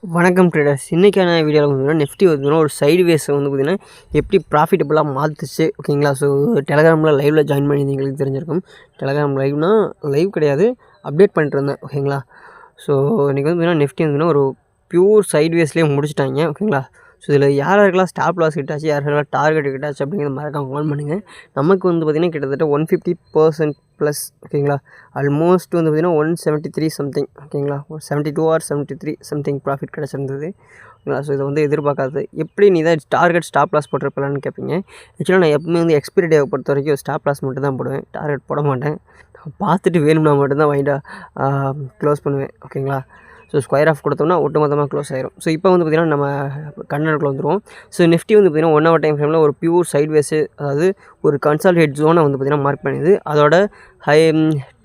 வணக்கம் ட்ரேடர்ஸ். இன்றைக்கான வீடியோவில் பார்த்தீங்கன்னா நிஃப்டி வந்து ஒரு சைடு வேஸை வந்து பார்த்திங்கன்னா எப்படி ப்ராஃபிட்டபுளாக மாற்றுச்சு ஓகேங்களா. ஸோ டெலகிராமில் லைவில் ஜாயின் பண்ணியிருந்தீங்களுக்கு தெரிஞ்சிருக்கும். டெலகிராம் லைவ் கிடையாது, அப்டேட் பண்ணிட்டு இருந்தேன் ஓகேங்களா. ஸோ இன்றைக்கி வந்து பார்த்திங்கன்னா நிஃப்டி வந்து ஒரு பியூர் சைடு வேஸ்லேயே முடிச்சிட்டாங்க ஓகேங்களா. ஸோ இதில் யாருக்கெல்லாம் ஸ்டாப் லாஸ் கிட்டாச்சு, யாருக்கெல்லாம் டார்கெட் கிட்டாச்சு அப்படிங்கிறத மறக்காம கால் பண்ணுங்கள். நமக்கு வந்து பார்த்திங்கன்னா கிட்டத்தட்ட 150% ப்ளஸ் ஓகேங்களா. ஆல்மோஸ்ட் வந்து பார்த்திங்கன்னா 173 சம்திங் ஓகேங்களா, ஒரு 72 ஆர் 73 சம்திங் ப்ராஃபிட் கிடச்சிருந்தது ஓகேங்களா. ஸோ இதை வந்து எதிர்பார்க்காது. எப்படி நீ தான் டார்கெட் ஸ்டாப் லாஸ் போட்டிருப்பலான்னு கேட்பீங்க. ஆக்சுவலாக நான் எப்பவுமே வந்து எக்ஸ்பிரி டேவை பொறுத்த வரைக்கும் ஸ்டாப் லாஸ் மட்டும் தான் போடுவேன், டார்கெட் போட மாட்டேன். பார்த்துட்டு வேணும்னா மட்டும்தான் வாங்கிட்டா க்ளோஸ் பண்ணுவேன் ஓகேங்களா. ஸோ ஸ்கொயர் ஆஃப் கொடுத்தோம்னா ஒட்டுமொத்தமாக க்ளோஸ் ஆயிரும். ஸோ இப்போ வந்து பார்த்திங்கன்னா நம்ம கண்ணனுக்குள்ள வந்துடுவோம். ஸோ நிஃப்டி வந்து பார்த்திங்கன்னா 1 hour டைம் ஃப்ரேமில் ஒரு பியூர் சைட் வேஸு, அதாவது ஒரு கன்சாலிடேட் ஜோனை வந்து பார்த்திங்கன்னா மார்க் பண்ணிடுது. அதோட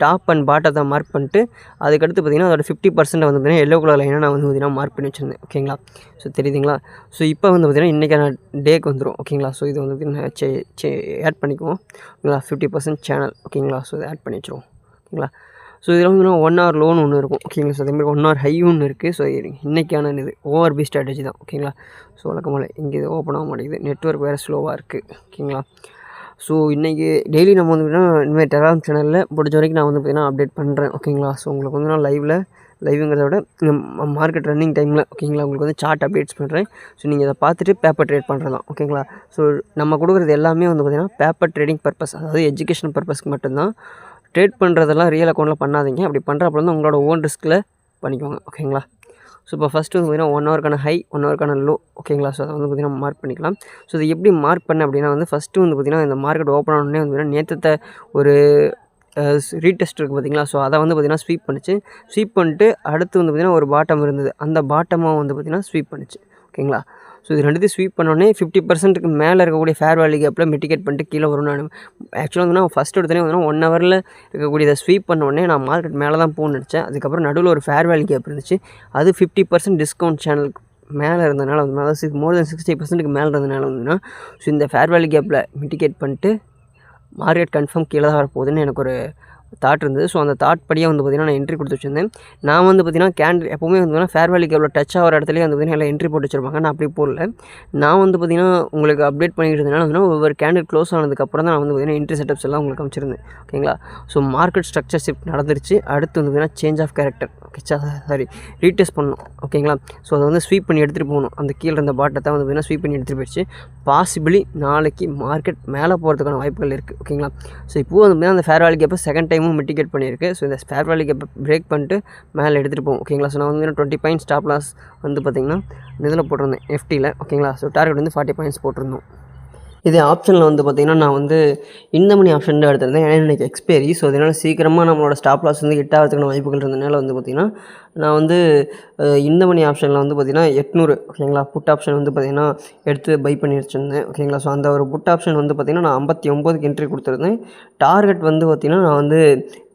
டாப் அண்ட் பாட்டத்தை மார்க் பண்ணிட்டு அதுக்கடுத்து பார்த்திங்கன்னா அதோட 50% வந்து பார்த்திங்கன்னா எல்லோ கலர் லைனாக நான் வந்து பார்த்திங்கன்னா மார்க் பண்ணி வச்சுருந்தேன் ஓகேங்களா. ஸோ தெரியுதுங்களா. ஸோ இப்போ வந்து பார்த்திங்கன்னா இன்றைக்கான டேக்கு வந்துடும் ஓகேங்களா. ஸோ இது வந்து பார்த்திங்கன்னா ஆட் பண்ணிக்குவோம் ஓகேங்களா. 50% சேனல் ஓகேங்களா. ஸோ இதை ஆட் பண்ணி வச்சுருவோம் ஓகேங்களா. ஸோ இதில் வந்து 1 hour லோன் ஒன்று இருக்கும் ஓகேங்களா. ஸோ அதேமாதிரி 1 hour ஹை ஒன்று இருக்குது. ஸோ இன்றைக்கான இது ஓஆர்பி ஸ்ட்ராட்டஜி தான் ஓகேங்களா. ஸோ வழக்கமாக இங்கே இது ஓப்பன் ஆக மாட்டேங்குது, நெட்ஒர்க் வேறு ஸ்லோவாக இருக்குது ஓகேங்களா. ஸோ இன்றைக்கி டெய்லி நம்ம வந்து பார்த்திங்கன்னா இனிமேல் டெலகிராம் சேனலில் முடிஞ்ச வரைக்கும் நான் வந்து பார்த்திங்கன்னா அப்டேட் பண்ணுறேன் ஓகேங்களா. ஸோ உங்களுக்கு வந்து நான் லைவுங்கிறத விட மார்க்கெட் ரன்னிங் டைமில் ஓகேங்களா உங்களுக்கு வந்து சார்ட் அப்டேட்ஸ் பண்ணுறேன். ஸோ நீங்கள் அதை பார்த்துட்டு பேப்பர் ட்ரேட் பண்ணுறதான் ஓகேங்களா. ஸோ நம்ம கொடுக்குறது எல்லாமே வந்து பார்த்திங்கன்னா பேப்பர் ட்ரேடிங் பர்பஸ், அதாவது எஜுகேஷன் பர்பஸ்க்கு மட்டும்தான். ட்ரேட் பண்ணுறதெல்லாம் ரியல் அக்கௌண்ட்டில் பண்ணாதீங்க. அப்படி பண்ணுறப்ப வந்து உங்களோட ஓன் ரிஸ்கில் பண்ணிக்கோங்க ஓகேங்களா. ஸோ இப்போ ஃபஸ்ட்டு வந்து பார்த்திங்கன்னா 1 hourக்கான ஹை, 1 hourக்கான லோ ஓகேங்களா. ஸோ அதை வந்து பார்த்திங்கன்னா மார்க் பண்ணிக்கலாம். ஸோ இது எப்படி மார்க் பண்ண அப்படின்னா வந்து ஃபஸ்ட்டு வந்து பார்த்திங்கன்னா இந்த மார்க்கெட் ஓப்பன் ஆனோடனே வந்து பார்த்திங்கன்னா நேற்றத்தை ஒரு ரீடெஸ்ட் இருக்குது பார்த்திங்களா. ஸோ அதை வந்து பார்த்திங்கன்னா ஸ்வீப் பண்ணிச்சு. ஸ்வீப் பண்ணிட்டு அடுத்து வந்து பார்த்திங்கன்னா ஒரு பாட்டம் இருந்தது, அந்த பாட்டமாக வந்து பார்த்திங்கன்னா ஸ்வீப் பண்ணிச்சு ஓகேங்களா. ஸோ இது ரெண்டுத்தையும் ஸ்வீப் பண்ணோடனே 50%க்கு மேலே இருக்கக்கூடிய ஃபேர் வேல்யூ கேப்பில் மிட்டிகேட் பண்ணிட்டு கீழே வரும். நான் ஆக்சுவலாக வந்து நான் ஃபஸ்ட் எடுத்தோடனே வந்து 1 hourல இருக்கக்கூடிய இதை ஸ்வீப் பண்ணோடனே நான் மார்க்கெட் மேலே தான் போகணும்னு நினச்சேன். அதுக்கப்புறம் நடுவில் ஒரு ஃபேர் வேல்யூ கேப் இருந்துச்சு, அது 50% டிஸ்கவுண்ட் சேனலுக்கு மேலே இருந்ததுனால வந்து, அதாவது மோர் தென் 60%க்கு மேலே இருந்ததுனால வந்துன்னா, ஸோ இந்த ஃபேர் வேல்யூ கேப்பில் மிட்டிகேட் பண்ணிட்டு மார்க்கெட் கன்ஃபார்ம் கீழே தான் வரப்போகுதுன்னு எனக்கு ஒரு தாட் இருந்தது. ஸோ அந்த தாட் படியாக வந்து பார்த்திங்கன்னா நான் என்ட்ரி கொடுத்து வச்சுருந்தேன். நான் வந்து பார்த்திங்கன்னா எப்போவுமே வந்து பார்த்திங்கன்னா ஃபேர் வேல்யூ கேப்பில் டச் ஆகிற இடத்துலேயே வந்து பார்த்திங்கன்னா எல்லாம் என்ட்ரி போட்டு வச்சுருப்பாங்க. நான் அப்படி போடல. நான் வந்து பார்த்திங்கன்னா உங்களுக்கு அப்டேட் பண்ணிட்டு இருந்ததுனால வந்து ஒவ்வொரு கேண்டில் க்ளோஸ் ஆனதுக்கப்புறம் தான் நான் வந்து பார்த்திங்கன்னா என்ட்ரி செட்டப்ஸ் எல்லாம் உங்களுக்கு அமைச்சிருந்தேன் ஓகேங்களா. ஸோ மார்க்கெட் ஸ்ட்ரக்சர் ஷிஃப்ட் நடந்துருச்சு. அடுத்து வந்து பார்த்திங்கன்னா சேஞ்ச் ஆஃப் கேரக்டர் ரீடெஸ்ட் பண்ணணும் ஓகேங்களா. ஸோ அதை வந்து ஸ்வீப் பண்ணி எடுத்துகிட்டு போகணும். அந்த கீழே இருந்த பாட்டத்தை வந்து பார்த்திங்கன்னா ஸ்வீப் பண்ணி எடுத்துகிட்டு போயிடுச்சு. பாசிபிளி நாளைக்கு மார்க்கெட் மேலே போகிறதுக்கான வாய்ப்புகள் இருக்குது ஓகேங்களா. ஸோ இப்போது வந்து பார்த்திங்கன்னா அந்த ஃபேர் வேல்யூ கேப்பை செகண்ட் டைமும் மிட்டிகேட் பண்ணியிருக்கு. ஸோ இந்த ஃபேர் வேல்யூ கேப்பை பிரேக் பண்ணிட்டு மேலே எடுத்துகிட்டு போகும் ஓகேங்களா. ஸோ நான் வந்து 20 பாயிண்ட் ஸ்டாப் லாஸ் வந்து பார்த்திங்கன்னா இதில் போட்டிருந்தேன் எஃப்டியில் ஓகேங்களா. ஸோ டார்கெட் வந்து 40 பாயிண்ட்ஸ் போட்டிருந்தோம். இதே ஆப்ஷனில் வந்து பார்த்திங்கன்னா நான் வந்து இந்த மணி ஆப்ஷன் தான் எடுத்திருந்தேன். ஏன்னா இன்றைக்கி எக்ஸ்பைரி. ஸோ அதனால் சீக்கிரமாக நம்மளோட ஸ்டாப் லாஸ் வந்து ஹிட் ஆகிறதுக்கான வாய்ப்புகள் இருந்ததுனால வந்து பார்த்திங்கன்னா நான் வந்து இந்த மணி ஆப்ஷனில் வந்து பார்த்திங்கன்னா 800 ஓகேங்களா புட் ஆப்ஷன் வந்து பார்த்திங்கன்னா எடுத்து பை பண்ணி வச்சுருந்தேன் ஓகேங்களா. ஸோ அந்த ஒரு புட் ஆப்ஷன் வந்து பார்த்திங்கன்னா நான் 59க்கு என்ட்ரி கொடுத்துருந்தேன். டார்கெட் வந்து பார்த்திங்கன்னா நான் வந்து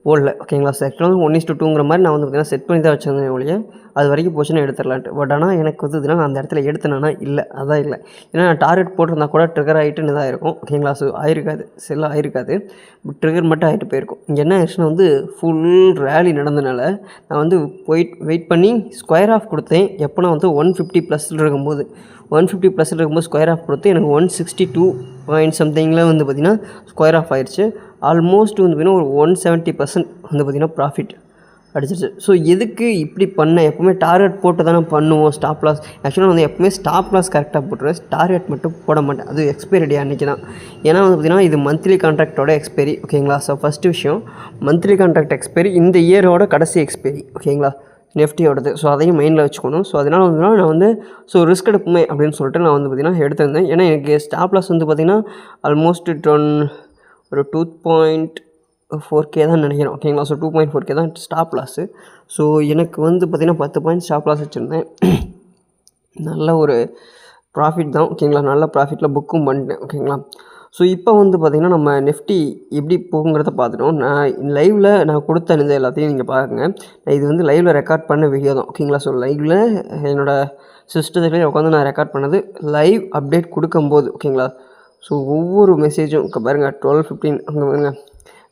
போடல ஓகேங்களா. ஸோ ஆக்சுவலாக வந்து 1:2ங்கிற மாதிரி நான் வந்து பார்த்திங்கன்னா செட் பண்ணி தான் வச்சுருந்தேன் ஒழிய அது வரைக்கும் போச்சுன்னா எடுத்துடலான்ட்டு. பட் ஆனால் எனக்கு வந்து இதுனா நான் அந்த இடத்துல எடுத்தேன்னா இல்லை, அதான் இல்லை. ஏன்னா நான் டார்கெட் போட்டிருந்தா கூட ட்ரிகர் ஆகிட்டுன்னு தான் இருக்கும் ஓகேங்களா. ஸோ ஆயிருக்காது, செல்லாக ஆயிருக்காது, பட் ட்ரிகர் மட்டும் ஆகிட்டு போயிருக்கும். இங்கே என்ன ஆச்சுன்னா வந்து ஃபுல் ரேலி நடந்தனால நான் வந்து வெயிட் பண்ணி ஸ்கொயர் ஆஃப் கொடுத்தேன். எப்போனா வந்து 150+ இருக்கும்போது 150+ இருக்கும்போது ஸ்கொயர் ஆஃப் கொடுத்து எனக்கு 162 பாயிண்ட் சம்திங்கில் வந்து பார்த்திங்கன்னா ஸ்கொயர் ஆஃப் ஆயிடுச்சு. ஆல்மோஸ்ட் வந்து பார்த்திங்கன்னா ஒரு 170% வந்து பார்த்திங்கன்னா ப்ராஃபிட் அடிச்சிருச்சு. ஸோ எதுக்கு இப்படி பண்ணேன்? எப்போவுமே டார்கெட் போட்டு தானே பண்ணுவோம் ஸ்டாப் லாஸ். ஆக்சுவலாக வந்து எப்போவுமே ஸ்டாப் லாஸ் கரெக்டாக போட்டுருவேன், டார்கெட் மட்டும் போட மாட்டேன். அது எக்ஸ்பைரி டே அன்றைக்கி தான். ஏன்னா வந்து பார்த்திங்கன்னா இது மந்த்லி கான்ட்ராக்டோட எக்ஸ்பைரி ஓகேங்களா. ஸோ ஃபஸ்ட்டு விஷயம், மந்த்லி கான்ட்ராக்ட் எக்ஸ்பைரி இந்த இயரோட கடைசி எக்ஸ்பைரி ஓகேங்களா, நெஃப்டியோடது. ஸோ அதையும் மைண்டில் வச்சுக்கணும். ஸோ அதனால் வந்து நான் வந்து ரிஸ்க் எடுப்புமே அப்படின்னு சொல்லிட்டு நான் வந்து பார்த்திங்கன்னா எடுத்திருந்தேன். ஏன்னா எனக்கு ஸ்டாப் லாஸ் வந்து பார்த்திங்கன்னா ஆல்மோஸ்ட் ஒரு 2.4K தான் நினைக்கிறேன் ஓகேங்களா. ஸோ 2.4K தான் ஸ்டாப் லாஸு. ஸோ எனக்கு வந்து பார்த்திங்கன்னா 10 பாயிண்ட் ஸ்டாப் லாஸ் வச்சுருந்தேன். நல்ல ஒரு ப்ராஃபிட் தான் ஓகேங்களா. நல்ல ப்ராஃபிட்டில் புக்கும் பண்ணிட்டேன் ஓகேங்களா. ஸோ இப்போ வந்து பார்த்திங்கன்னா நம்ம நிஃப்டி எப்படி போகுங்கிறத பார்த்துட்டோம். நான் கொடுத்த இந்த எல்லாத்தையும் நீங்கள் பாருங்கள். இது வந்து லைவில் ரெக்கார்ட் பண்ண வீடியோ தான் ஓகேங்களா. ஸோ லைவில் என்னோடய சிஸ்டத்துலேயே உட்காந்து நான் ரெக்கார்ட் பண்ணது லைவ் அப்டேட் கொடுக்கும்போது ஓகேங்களா. ஸோ ஒவ்வொரு மெசேஜும் இங்கே பாருங்கள் 12:15 அங்கே பாருங்கள்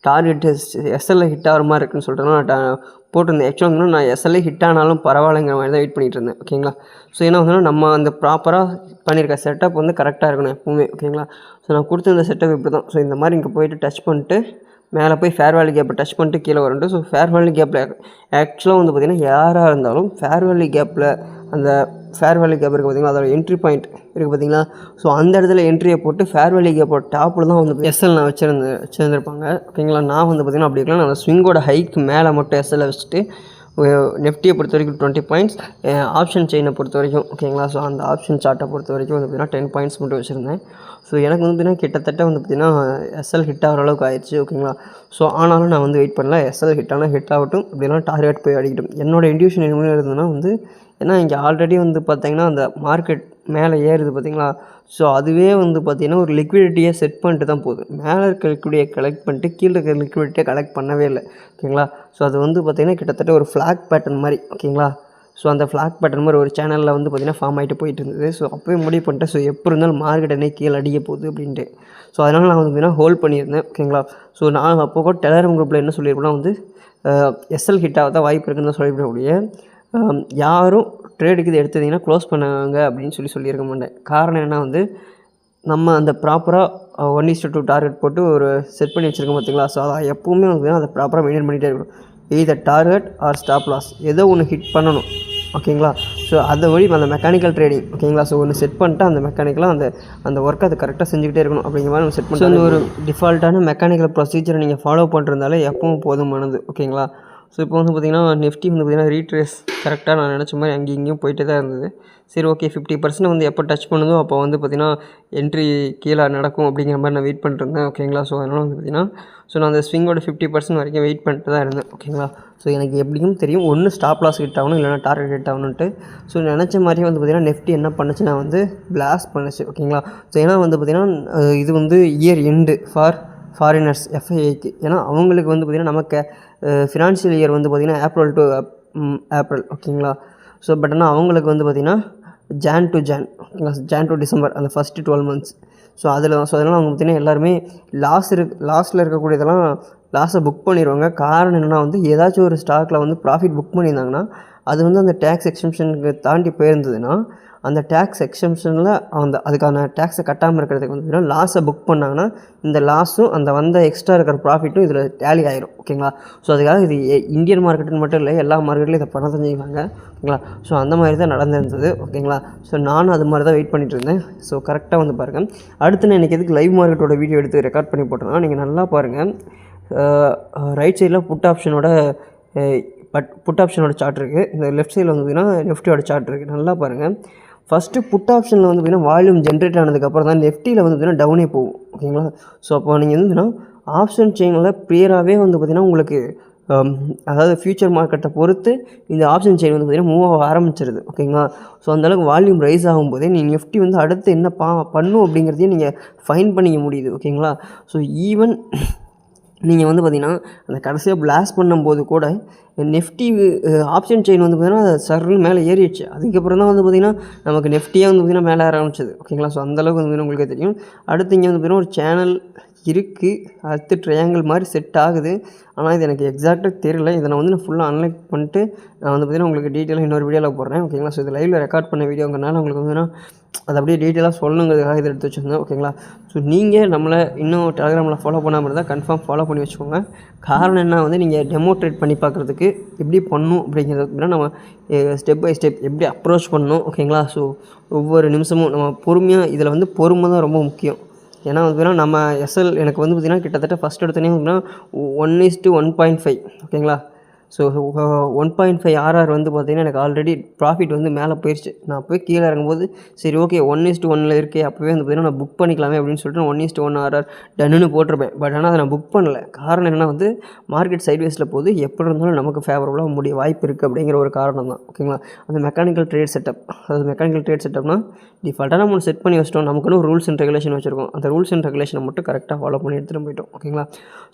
டார்கெட்டு எஸ்எல்ல ஹிட் ஆகிற மாதிரி இருக்குன்னு சொல்லிட்டு நான் போட்டிருந்தேன். ஆக்சுவலாக வந்து நான் எஸ்எல்ஏ ஹிட் ஆனாலும் பரவாயில்லைங்கிற மாதிரி தான் வெயிட் பண்ணிகிட்டு இருந்தேன். ஓகேங்களா. ஸோ ஏன்னா வந்து நம்ம அந்த ப்ராப்பராக பண்ணியிருக்க செட்டப் வந்து கரெக்டாக இருக்கணும் எப்பவுமே. ஓகேங்களா. ஸோ நான் கொடுத்துருந்த செட்டப் இப்படி தான். ஸோ இந்த மாதிரி இங்கே போய்ட்டு டச் பண்ணிட்டு மேலே போய் ஃபேர் வேல்யூ கேப்பை டச் பண்ணிட்டு கீழே வரணும். ஸோ ஃபேர் வேல்யூ கேப்பில் ஆக்சுவலாக வந்து பார்த்திங்கன்னா யாராக இருந்தாலும் ஃபேர் வேல்யூ கேப்பில் அந்த ஃபேர் வேல்யூ கேப் இருக்குது பார்த்திங்களா, அதோட என்ட்ரி பாயிண்ட் இருக்குது பார்த்திங்களா. ஸோ அந்த இடத்துல என்ட்ரியை போட்டு ஃபேர் வேல்யூ கேப்போட டாப்பில் தான் வந்து எஸ்எல் நான் வச்சுருந்துருப்பாங்க. ஓகேங்களா. நான் வந்து பார்த்திங்கன்னா அப்படி இருக்கலாம், நான் அந்த ஸ்விங்கோட ஹைக்கு மேலே மட்டும் எஸ்எல்லை வச்சுட்டு நெஃப்டியை பொறுத்த வரைக்கும் 20 பாயிண்ட்ஸ், ஆப்ஷன் செயினை பொறுத்த வரைக்கும் ஓகேங்களா. ஸோ அந்த ஆப்ஷன் சார்ட்டை பொறுத்த வரைக்கும் வந்து பார்த்திங்கன்னா 10 பாயிண்ட்ஸ் மட்டும் வச்சுருந்தேன். ஸோ எனக்கு வந்து பார்த்திங்கன்னா கிட்டத்தட்ட வந்து பார்த்திங்கன்னா எஸ்எல் ஹிட் ஆகிற அளவுக்கு ஆயிடுச்சு. ஓகேங்களா. ஸோ ஆனாலும் நான் வந்து வெயிட் பண்ணல, எஸ்எல் ஹிட் ஆனால் ஹிட் ஆகட்டும், அப்படின்னா டார்கெட் போய் அடிக்கட்டும். என்னோடய இன்ட்யூஷன் என்ன இருந்ததுன்னா வந்து, ஏன்னா இங்கே ஆல்ரெடி வந்து பார்த்திங்கன்னா அந்த மார்க்கெட் மேலே ஏறுது பார்த்திங்களா. ஸோ அதுவே வந்து பார்த்திங்கன்னா ஒரு லிக்விடிட்டியை செட் பண்ணிட்டு தான் போகுது. மேலே இருக்க லிக்விடிட்டியை கலெக்ட் பண்ணிட்டு கீழே இருக்க லிக்விடிட்டியை கலெக்ட் பண்ணவே இல்லை. ஓகேங்களா. ஸோ அது வந்து பார்த்திங்கன்னா கிட்டத்தட்ட ஒரு ஃப்ளாக் பேட்டர்ன் மாதிரி. ஓகேங்களா. ஸோ அந்த ஃப்ளாக் பேட்டர்ன் மாதிரி ஒரு சேனலில் வந்து பார்த்திங்கன்னா ஃபார்ம் ஆகிட்டு போயிட்டு இருந்தது. ஸோ அப்போயே முடிவு பண்ணிட்டேன், ஸோ எப்போ இருந்தாலும் மார்க்கெட் என்ன கீழே அடிக்க போகுது அப்படின்ட்டு. ஸோ அதனால் நான் வந்து பார்த்திங்கன்னா ஹோல்ட் பண்ணியிருந்தேன். ஓகேங்களா. ஸோ நான் அப்போ கூட டெலகிராம் குரூப்பில் என்ன சொல்லியிருப்பேன்னா வந்து எஸ்எல் ஹிட் ஆக தான் வாய்ப்பு இருக்குன்னு தான் சொல்லிவிடக்கூடிய, யாரும் ட்ரேடுக்கு இது எடுத்ததிங்கன்னா க்ளோஸ் பண்ணாங்க அப்படின்னு சொல்லியிருக்க மாட்டேன். காரணம் என்ன வந்து, நம்ம அந்த ப்ராப்பராக 1:2 டார்கெட் போட்டு ஒரு செட் பண்ணி வச்சுருக்கோம் பார்த்திங்களா. ஸோ அதை எப்போவுமே வந்து அதை ப்ராப்பராக மெயின்டைன் பண்ணிகிட்டே இருக்கணும். Either target or stop loss ஏதோ ஒன்று ஹிட் பண்ணணும். ஓகேங்களா. ஸோ அதை வழி அந்த மெக்கானிக்கல் ட்ரேடிங். ஓகேங்களா. ஸோ ஒன்று செட் பண்ணிட்டு அந்த மெக்கானிக்கலாக அந்த ஒர்க்கை அதை கரெக்டாக செஞ்சுக்கிட்டே இருக்கணும். அப்படிங்கிற மாதிரி நம்ம செட் பண்ணிட்டு அந்த ஒரு டிஃபால்ட்டான மெக்கானிக்கல் ப்ரொசீஜரை நீங்கள் ஃபாலோ பண்ணிருந்தாலே எப்பவும் போதுமானது. ஓகேங்களா. ஸோ இப்போ வந்து பார்த்திங்கன்னா நிஃப்டி வந்து பார்த்திங்கன்னா ரீட்ரேஸ் கரெக்டாக நான் நினச்ச மாதிரி அங்கேயும் இங்கேயும் போயிட்டு தான் இருந்தது. சரி ஓகே, 50% வந்து எப்போ டச் பண்ணுதோ அப்போ வந்து பார்த்திங்கன்னா என்ட்ரி கீழே நடக்கும் அப்படிங்கிற மாதிரி நான் வெயிட் பண்ணிட்டுருந்தேன். ஓகேங்களா. ஸோ அதனால் வந்து பார்த்திங்கன்னா நான் அந்த ஸ்விங்கோட 50% வரைக்கும் வெயிட் பண்ணிட்டு தான் இருந்தேன். ஓகேங்களா. ஸோ எனக்கு எப்படியும் தெரியும், ஒன்று ஸ்டாப் லாஸ் ஹிட் ஆகணும், இல்லைனா டார்கெட் ஹிட் ஆகணுன்ட்டு. ஸோ நினச்ச மாதிரியே வந்து பார்த்திங்கன்னா நிஃப்டி என்ன பண்ணுச்சு, நான் வந்து பிளாஸ்ட் பண்ணுச்சு. ஓகேங்களா. ஸோ ஏன்னா வந்து பார்த்திங்கன்னா இது வந்து இயர் எண்டு ஃபாரினர்ஸ் எஃப்ஐஐக்கு. ஏன்னா அவங்களுக்கு வந்து பார்த்திங்கன்னா நமக்கு ஃபினான்ஷியல் இயர் வந்து பார்த்திங்கன்னா ஏப்ரல் டு ஏப்ரல். ஓகேங்களா. ஸோ பட் ஆனால் அவங்களுக்கு வந்து பார்த்திங்கன்னா ஜான் டு டிசம்பர் அந்த ஃபஸ்ட்டு 12 months. ஸோ அதனால் அவங்க பார்த்திங்கன்னா எல்லாருமே லாஸ்ட்டில் இருக்கக்கூடியதெல்லாம் லாஸை புக் பண்ணிடுவாங்க. காரணம் என்னென்னா வந்து ஏதாச்சும் ஒரு ஸ்டாக்கில் வந்து ப்ராஃபிட் புக் பண்ணியிருந்தாங்கன்னா அது வந்து அந்த டேக்ஸ் எக்ஸம்ஷனுக்கு தாண்டி போயிருந்ததுன்னா அந்த டேக்ஸ் எக்ஸம்ஷனில் அதுக்கான டேக்ஸை கட்டாமல் இருக்கிறதுக்கு வந்து லாஸை புக் பண்ணாங்கன்னா இந்த லாஸும் அந்த வந்த எக்ஸ்ட்ரா இருக்கிற ப்ராஃபிட்டும் இதில் டேலி ஆயிரும். ஓகேங்களா. ஸோ அதுக்காக இது இந்தியன் மார்க்கெட்டுன்னு மட்டும் இல்லை, எல்லா மார்க்கெட்லையும் இதை பண்ண செஞ்சுருக்காங்க. ஓகேங்களா. ஸோ அந்த மாதிரி தான் நடந்துருந்தது. ஓகேங்களா. ஸோ நானும் அது மாதிரி தான் வெயிட் பண்ணிகிட்டு இருந்தேன். ஸோ கரெக்டாக வந்து பாருங்கள். அடுத்து நான் இன்றைக்கி எதுக்கு லைவ் மார்க்கெட்டோட வீடியோ எடுத்து ரெக்கார்ட் பண்ணி போட்டேன்னா, நீங்கள் நல்லா பாருங்கள். ரைட் சைடில் புட் ஆப்ஷனோட சார்ட் இருக்குது, இந்த லெஃப்ட் சைடில் வந்து பார்த்திங்கன்னா நிஃப்டியோட சார்ட் இருக்குது. நல்லா பாருங்கள். ஃபஸ்ட்டு புட் ஆப்ஷனில் வந்து பார்த்திங்கன்னா வால்யூம் ஜென்ரேட் ஆனதுக்கப்புறம் தான் நெஃப்டியில் வந்து பார்த்திங்கன்னா டவுனே போகும். ஓகேங்களா. ஸோ அப்போ நீங்கள் வந்து ஆப்ஷன் செயினில் ப்ரியராகவே வந்து பார்த்திங்கன்னா உங்களுக்கு அதாவது ஃபியூச்சர் மார்க்கெட்டை பொறுத்து இந்த ஆப்ஷன் செயின் வந்து பார்த்திங்கன்னா மூவ் ஆக ஆரம்பிச்சிருது. ஓகேங்களா. ஸோ அந்தளவுக்கு வால்யூம் ரைஸ் ஆகும்போதே நீங்கள் நிஃப்டி வந்து அடுத்து என்ன பண்ணும் அப்படிங்கிறதையும் நீங்கள் ஃபைன் பண்ணிக்க முடியுது. ஓகேங்களா. ஸோ ஈவன் நீங்கள் வந்து பார்த்திங்கன்னா அந்த கடைசியாக பிளாஸ்ட் பண்ணும்போது கூட நிஃப்டி ஆப்ஷன் செயின் வந்து பார்த்திங்கன்னா சர்ன்னு மேலே ஏறிடுச்சு. அதுக்கப்புறம் தான் வந்து பார்த்திங்கன்னா நமக்கு நிஃப்டியாக வந்து பார்த்திங்கன்னா மேலே ஆரம்பிச்சது. ஓகேங்களா. ஸோ அந்தளவுக்கு வந்து உங்களுக்கே தெரியும். அடுத்து இங்கே வந்து பார்த்திங்கன்னா ஒரு சேனல் இருக்குது, அடுத்து ட்ரையாங்கிள் மாதிரி செட் ஆகுது. ஆனால் இது எனக்கு எக்ஸாக்டாக தெரியல. இதை நான் வந்து ஃபுல்லாக அனலைஸ் பண்ணிட்டு நான் வந்து பார்த்திங்கன்னா உங்களுக்கு டீட்டெயிலாக இன்னொரு வீடியோவில் போடுறேன். ஓகேங்களா. ஸோ இது லைவில் ரெக்கார்ட் பண்ண வீடியோங்கிறனால உங்களுக்கு வந்து அது அப்படியே டீட்டெயிலாக சொல்லணுங்கிறதுக்காக இதை எடுத்து வச்சுருந்தேன். ஓகேங்களா. ஸோ நீங்கள் நம்மளை இன்னும் டெலகிராமில் ஃபாலோ பண்ணாமல் இருந்தால் கன்ஃபார்ம் ஃபாலோ பண்ணி வச்சுக்கோங்க. காரணம் என்ன வந்து நீங்கள் டெமோ ட்ரேட் பண்ணி பார்க்குறதுக்கு எப்படி பண்ணணும் அப்படிங்கிறதுக்கு நம்ம ஸ்டெப் பை ஸ்டெப் எப்படி அப்ரோச் பண்ணணும். ஓகேங்களா. ஸோ ஒவ்வொரு நிமிஷமும் நம்ம பொறுமையாக, இதில் வந்து பொறுமை தான் ரொம்ப முக்கியம். ஏன்னா வந்து பார்த்திங்கன்னா நம்ம எஸ்எல் எனக்கு வந்து பார்த்திங்கன்னா கிட்டத்தட்ட ஃபஸ்ட் எடுத்தோன்னே பார்த்திங்கன்னா 1:1.5. ஓகேங்களா. ஸோ 1.5 RR வந்து பார்த்திங்கன்னா எனக்கு ஆல்ரெடி ப்ராஃபிட் வந்து மேலே போயிடுச்சு. நான் போய் கீழே இறங்கும்போது சரி ஓகே 1:1 இருக்கே, அப்போவே வந்து பார்த்திங்கன்னா நான் புக் பண்ணிக்கலாமே அப்படின்னு சொல்லிட்டு 1:1 RR டன்னுன்னு போட்டிருப்பேன். பட் ஆனால் அதை நான் புக் பண்ணலை. காரணம் என்னென்னா வந்து மார்க்கெட் சைட்வேஸில் போது எப்படி இருந்தாலும் நமக்கு ஃபேவரபுளாக முடிய வாய்ப்பு இருக்குது அப்படிங்கிற ஒரு காரணம் தான். ஓகேங்களா. அந்த மெக்கானிக்கல் ட்ரேட் செட்டப்னா டிஃபால்ட்டாக நம்ம செட் பண்ணி வச்சிட்டோம். நமக்குன்னு ஒரு ரூல்ஸ் அண்ட் ரெகுலேஷன் வச்சுருக்கோம். அந்த ரூல்ஸ் அண்ட் ரெகுலேஷனை மட்டும் கரெக்டாக ஃபாலோ பண்ணி எடுத்துகிட்டு போயிட்டோம். ஓகேங்களா.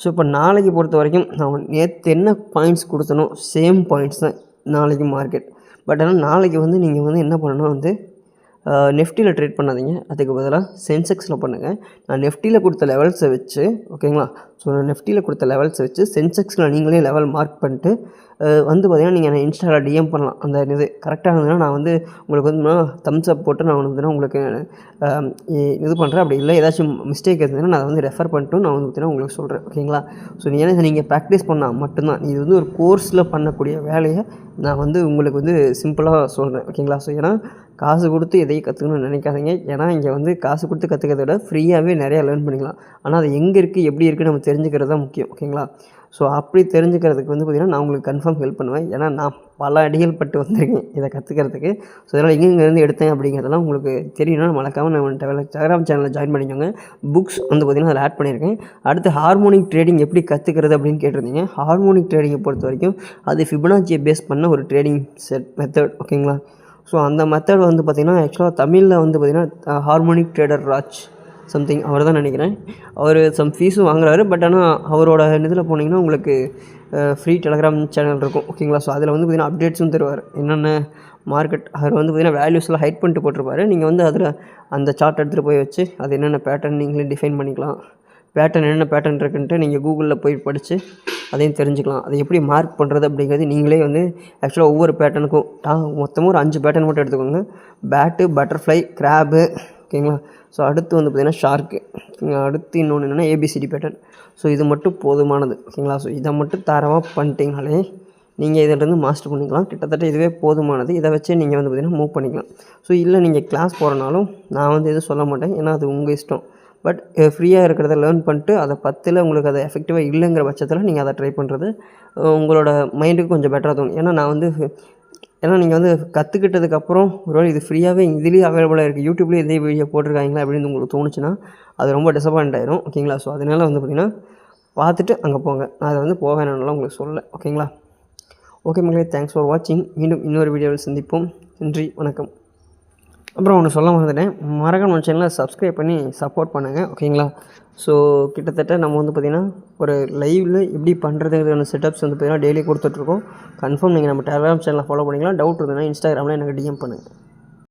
ஸோ இப்போ நாளைக்கு பொறுத்த வரைக்கும் நான் நேற்று என்ன பாயிண்ட்ஸ் கொடுத்தனோ சேம் பாயிண்ட்ஸ் தான் நாளைக்கு மார்க்கெட். பட் ஆனால் நாளைக்கு வந்து நீங்கள் வந்து என்ன பண்ணணும் வந்து நெஃப்டியில் ட்ரேட் பண்ணாதீங்க, அதுக்கு பதிலாக சென்செக்ஸில் பண்ணுங்கள். நான் நெஃப்டியில் கொடுத்த லெவல்ஸை வச்சு ஓகேங்களா, ஸோ நான் நெஃப்டியில் கொடுத்த லெவல்ஸை வச்சு சென்செக்ஸில் நீங்களே லெவல் மார்க் பண்ணிட்டு வந்து பார்த்திங்கன்னா நீங்கள் இன்ஸ்டாவில் டிஎம் பண்ணலாம். அந்த இது கரெக்டாக இருந்ததுன்னா நான் வந்து உங்களுக்கு வந்து தம்ஸ் அப் போட்டு நான் வந்து உங்களுக்கு இது பண்ணுறேன். அப்படி இல்லை ஏதாச்சும் மிஸ்டேக் இருந்ததுன்னா நான் வந்து ரெஃபர் பண்ணிட்டு நான் வந்து பார்த்திங்கன்னா உங்களுக்கு சொல்கிறேன் ஓகேங்களா. ஸோ ஏன்னா நீங்கள் ப்ராக்டிஸ் பண்ணால் மட்டும்தான் இது வந்து ஒரு கோர்ஸில் பண்ணக்கூடிய வேலையை நான் வந்து உங்களுக்கு வந்து சிம்பிளாக சொல்கிறேன் ஓகேங்களா. ஸோ ஏன்னா காசு கொடுத்து எதையும் கற்றுக்கணும்னு நினைக்காதீங்க. ஏன்னா இங்கே வந்து காசு கொடுத்து கற்றுக்கிறத விட ஃப்ரீயாகவே நிறையா லேர்ன் பண்ணிக்கலாம். ஆனால் அது எங்கே இருக்குது எப்படி இருக்குன்னு நம்ம தெரிஞ்சுக்கிறது தான் முக்கியம் ஓகேங்களா. ஸோ அப்படி தெரிஞ்சுக்கிறதுக்கு வந்து பார்த்திங்கன்னா நான் உங்களுக்கு கன்ஃபார்ம் ஹெல்ப் பண்ணுவேன். ஏன்னா நான் பல அடிகள் பட்டு வந்திருக்கேன் இதை கற்றுக்கிறதுக்கு. ஸோ இதனால் எங்கேருந்து எடுத்தேன் அப்படிங்கிறதெல்லாம் உங்களுக்கு தெரியணும்னா மறக்காமல் நம்ம டெலகிராம் சேனலில் ஜாயின் பண்ணிக்கோங்க. புக்ஸ் வந்து பார்த்திங்கன்னா அதில் ஆட் பண்ணியிருக்கேன். அடுத்து ஹார்மோனிக் ட்ரேடிங் எப்படி கற்றுக்கிறது அப்படின்னு கேட்டிருந்தீங்க. ஹார்மோனிக் ட்ரேடிங்கை பொறுத்த வரைக்கும் அது ஃபிபனாச்சியை பேஸ் பண்ண ஒரு ட்ரேடிங் மெத்தட் ஓகேங்களா. ஸோ அந்த மெத்தட் வந்து பார்த்திங்கன்னா ஆக்சுவலாக தமிழில் வந்து பார்த்திங்கன்னா ஹார்மோனிக் ட்ரேடர் ராஜ் சம்திங் அவர் தான் நினைக்கிறேன். அவர் சம் ஃபீஸும் வாங்குறாரு. பட் ஆனால் அவரோட இதில் போனீங்கன்னா உங்களுக்கு ஃப்ரீ டெலகிராம் சேனல் இருக்கும் ஓகேங்களா. ஸோ அதில் வந்து பார்த்திங்கன்னா அப்டேட்ஸும் தருவார். என்னென்ன மார்க்கெட் அவர் வந்து பார்த்திங்கன்னா வேல்யூஸ்லாம் ஹைட் பண்ணிட்டு போட்டிருப்பாரு. நீங்கள் வந்து அதில் அந்த சார்ட் எடுத்துகிட்டு போய் வச்சு அது என்னென்ன பேட்டர்ன் நீங்களே டிஃபைன் பண்ணிக்கலாம். பேட்டர்ன் என்னென்ன பேட்டர்ன் இருக்குன்ட்டு நீங்கள் கூகுளில் போய் படித்து அதையும் தெரிஞ்சுக்கலாம். அதை எப்படி மார்க் பண்ணுறது அப்படிங்கிறது நீங்களே வந்து ஆக்சுவலாக ஒவ்வொரு பேட்டர்னுக்கும் மொத்தமாக ஒரு 5 பேட்டர்ன் மட்டும் எடுத்துக்கோங்க. பேட்டு, பட்டர்ஃப்ளை, கிராபு ஓகேங்களா. ஸோ அடுத்து வந்து பார்த்திங்கன்னா ஷார்க்கு, அடுத்து இன்னொன்று என்னென்னா ஏபிசிடி பேட்டர்ன். ஸோ இது மட்டும் போதுமானது ஓகேங்களா. ஸோ இதை மட்டும் தரமாக பண்ணிட்டீங்கனாலே நீங்கள் இதிலேருந்து மாஸ்டர் பண்ணிக்கலாம். கிட்டத்தட்ட இதுவே போதுமானது. இதை வச்சே நீங்கள் வந்து பார்த்திங்கன்னா மூவ் பண்ணிக்கலாம். ஸோ இல்லை நீங்கள் கிளாஸ் போகிறனாலும் நான் வந்து எதுவும் சொல்ல மாட்டேன். ஏன்னா அது உங்கள் இஷ்டம். பட் ஃப்ரீயாக இருக்கிறத லேர்ன் பண்ணிட்டு அதை 10ல் உங்களுக்கு அது எஃபெக்டிவாக இல்லைங்கிற பட்சத்தில் நீங்கள் அதை ட்ரை பண்ணுறது உங்களோட மைண்டுக்கு கொஞ்சம் பெட்டராக தோணும். ஏன்னா நீங்கள் வந்து கற்றுக்கிட்டதுக்கப்புறம் ஒருவேளை இது ஃப்ரீயாகவே இதுலேயே அவைலபிளாக இருக்குது, யூடியூப்லேயே இதே வீடியோ போட்டிருக்காங்களா அப்படின்னு உங்களுக்கு தோணுச்சுன்னா அது ரொம்ப டிசப்பாயிண்ட் ஆயிரும் ஓகேங்களா. ஸோ அதனால் வந்து பார்த்திங்கன்னா பார்த்துட்டு அங்கே போங்க. நான் அதை வந்து போக வேணாம்லாம் உங்களுக்கு சொல்லலை ஓகேங்களா. ஓகே மக்களே, தேங்க்ஸ் ஃபார் வாட்சிங். மீண்டும் இன்னொரு வீடியோவில் சந்திப்போம். நன்றி, வணக்கம். அப்புறம் ஒன்று சொல்ல மறந்துட்டேன், மறக்காம நம்ம சேனலை சப்ஸ்கிரைப் பண்ணி சப்போர்ட் பண்ணுங்கள் ஓகேங்களா. ஸோ கிட்டத்தட்ட நம்ம வந்து பார்த்திங்கன்னா ஒரு லைவில் எப்படி பண்ணுறதுக்கான செட்டப்ஸ் வந்து பார்த்திங்கன்னா டெய்லி கொடுத்துட்ருக்கோம். கன்ஃபார்ம் நீங்கள் நம்ம டெலகிராம் சேனலை ஃபாலோ பண்ணிக்கலாம். டவுட் இருந்ததுன்னா இன்ஸ்டாகிராமில் எனக்கு டிஎம் பண்ணுங்கள்.